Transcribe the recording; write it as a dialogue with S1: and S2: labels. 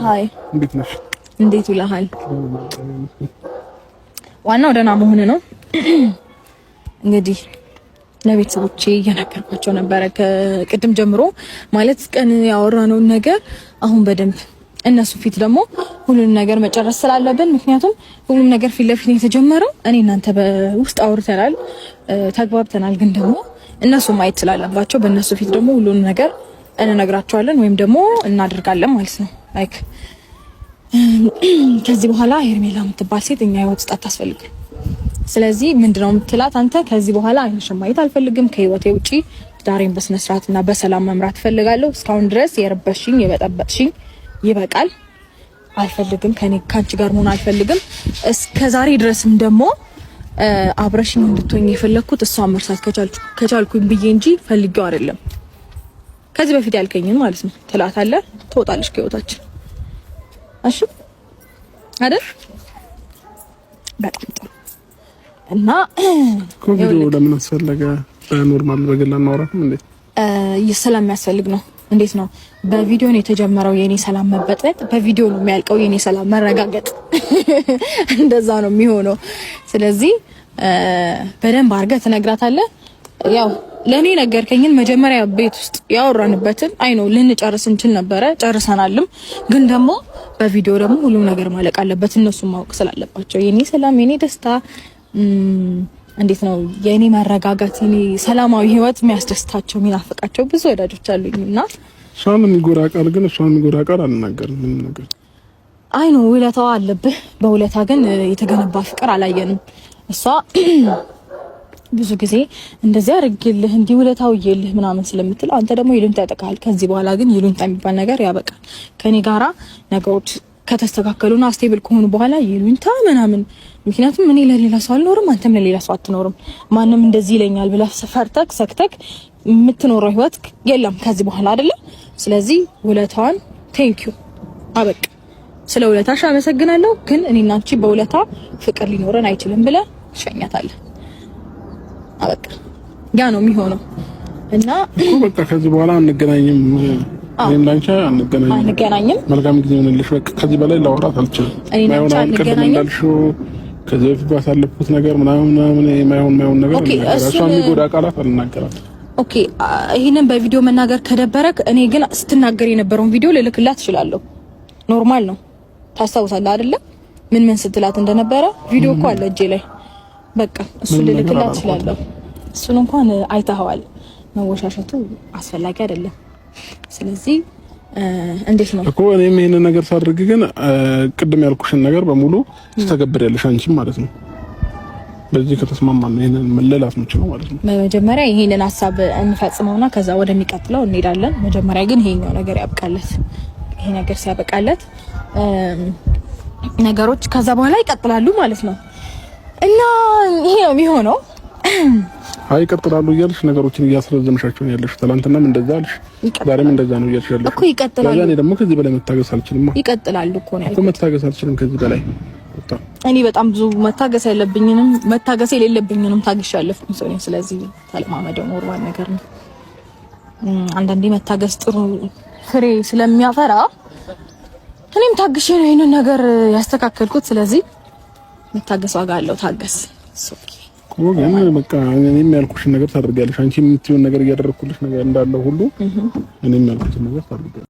S1: ሃይ
S2: እንዴት ነሽ?
S1: እንዴት ውለሃል? ዋናው ደህና መሆን ነው። እንግዲህ ለቤተሰቦቼ እየነገርኳቸው ነበረ ከቅድም ጀምሮ ማለት ቀን ያወራነውን ነገር አሁን በደንብ እነሱ ፊት ደግሞ ሁሉንም ነገር መጨረስ ስላለብን፣ ምክንያቱም ሁሉም ነገር ፊት ለፊት የተጀመረው እኔ እናንተ በውስጥ አውርተናል፣ ተግባብተናል። ግን ደግሞ እነሱ ማየት ስላለባቸው በእነሱ ፊት ደግሞ ሁሉንም ነገር እንነግራቸዋለን ወይም ደግሞ እናደርጋለን ማለት ነው። ላይክ ከዚህ በኋላ ሄርሜላ የምትባል ሴት እኛ ህይወት ውስጥ አታስፈልግም። ስለዚህ ምንድነው የምትላት አንተ? ከዚህ በኋላ አይንሽም ማየት አልፈልግም። ከህይወቴ ውጪ ዳሬን በስነ ስርዓትና በሰላም መምራት ፈልጋለሁ። እስካሁን ድረስ የረበሽኝ የበጠበጥሽኝ ይበቃል። አልፈልግም። ካንቺ ጋር መሆን አልፈልግም። እስከዛሬ ድረስም ደግሞ አብረሽኝ እንድትሆኝ የፈለኩት እሷን መርሳት ከቻልኩኝ ብዬ እንጂ ፈልጌው አይደለም። ከዚህ በፊት ያልከኝን ማለት ነው ትላታለህ፣ ትወጣለሽ ከህይወታችን። እሺ አይደል? በጣም ጥሩ። እና
S2: ኮቪድ ለምን አስፈለገ? በኖርማል በግል አናወራም እንዴ?
S1: ስለሚያስፈልግ ነው። እንዴት ነው በቪዲዮ ነው የተጀመረው የኔ ሰላም መበጥበጥ፣ በቪዲዮ ነው የሚያልቀው የኔ ሰላም መረጋገጥ። እንደዛ ነው የሚሆነው። ስለዚህ በደንብ አድርገህ ትነግራታለህ። ያው ለኔ ነገርከኝን መጀመሪያ ቤት ውስጥ ያወራንበትን አይ ነው ልንጨርስ እንችል ነበረ፣ ጨርሰናልም። ግን ደግሞ በቪዲዮ ደግሞ ሁሉም ነገር ማለቅ አለበት፣ እነሱም ማወቅ ስላለባቸው የኔ ሰላም የኔ ደስታ እንዴት ነው የኔ መረጋጋት የኔ ሰላማዊ ህይወት የሚያስደስታቸው የሚናፍቃቸው ብዙ ወዳጆች አሉኝና
S2: እሷን የሚጎዳ ቃል ግን እሷን የሚጎዳ ቃል አልናገርም። ምን ነገር
S1: አይ ነው ውለታዋ አለብህ። በውለታ ግን የተገነባ ፍቅር አላየንም። እሷ ብዙ ጊዜ እንደዚህ አድርግልህ እንዲህ ውለታው ይልህ ምናምን ስለምትል አንተ ደግሞ ይሉንታ ያጠቃል። ከዚህ በኋላ ግን ይሉንታ የሚባል ነገር ያበቃል። ከኔ ጋራ ነገሮች ከተስተካከሉና ስቴብል ከሆኑ በኋላ ይሉንታ ምናምን። ምክንያቱም እኔ ለሌላ ሰው አልኖርም፣ አንተም ለሌላ ሰው አትኖርም። ማንም እንደዚህ ይለኛል ብለህ ፈርተክ ሰክተክ የምትኖረው ህይወት የለም ከዚህ በኋላ አይደለ? ስለዚህ ውለታዋን ቴንኪዩ አበቃ። ስለ ውለታሽ አመሰግናለሁ፣ ግን እኔና አንቺ በውለታ ፍቅር ሊኖረን አይችልም ብለህ ሸኛታለህ። አበቃ። ያ ነው የሚሆነው። እና
S2: በቃ ከዚህ በኋላ አንገናኝም። እኔም ላንቺ አንገናኝም። መልካም ጊዜ ሆነልሽ። በቃ ከዚህ በላይ ላወራት አልችልም። ማይሆን አንገናኝም። ከዚህ በፊት ባሳለፍኩት ነገር ምናምን የማይሆን ነገር እሷን የሚጎዳ ቃላት አልናገራትም።
S1: ኦኬ፣ ይሄንን በቪዲዮ መናገር ከደበረክ እኔ ግን ስትናገር የነበረውን ቪዲዮ ልልክላት እችላለሁ። ኖርማል ነው። ታስታውሳለህ አይደለ? ምን ስትላት እንደነበረ ቪዲዮ እኮ አለ እጄ ላይ። በቃ እሱ ልልክላት እችላለሁ። እሱን እንኳን አይተኸዋል። መወሻሸቱ አስፈላጊ አይደለም። ስለዚህ እንዴት ነው
S2: እኮ እኔም ይሄንን ነገር ሳድርግ ግን ቅድም ያልኩሽን ነገር በሙሉ ተገብሪያለሽ አንቺም ማለት ነው። በዚህ ከተስማማን ነው ይሄንን መለላት ነው ማለት ነው።
S1: መጀመሪያ ይሄንን ሐሳብ እንፈጽመውና ከዛ ወደሚቀጥለው እንሄዳለን። መጀመሪያ ግን ይሄኛው ነገር ያብቃለት። ይሄ ነገር ሲያበቃለት ነገሮች ከዛ በኋላ ይቀጥላሉ ማለት ነው። እና ይሄ ነው የሚሆነው።
S2: አይ ይቀጥላሉ እያልሽ ነገሮችን እያስረዘምሻቸው ነው ያለሽ። ትናንትናም እንደዛ አልሽ፣ ዛሬም እንደዛ ነው እያልሽ ያለሽ
S1: እኮ። ይቀጥላሉ።
S2: እኔ ደግሞ ከዚህ በላይ መታገስ አልችልም።
S1: ይቀጥላሉ እኮ ነው
S2: እኮ መታገስ አልችልም ከዚህ በላይ።
S1: እኔ በጣም ብዙ መታገስ ያለብኝንም መታገስ የሌለብኝንም ታግሽ ያለፍኩኝ ሰው ነኝ። ስለዚህ ተለማመደው ኖርማል ነገር ነው። አንዳንዴ መታገስ ጥሩ ፍሬ ስለሚያፈራ እኔም ታግሼ ነው ይሄንን ነገር ያስተካከልኩት። ስለዚህ መታገስ ዋጋ አለው። ታገስ ሶኪ
S2: ግን በቃ እኔም ያልኩሽን ነገር ታደርጊያለሽ። አንቺ የምትይውን ነገር እያደረኩልሽ ነገር እንዳለው ሁሉ እኔም ያልኩሽን ነገር ታደርጊያለሽ።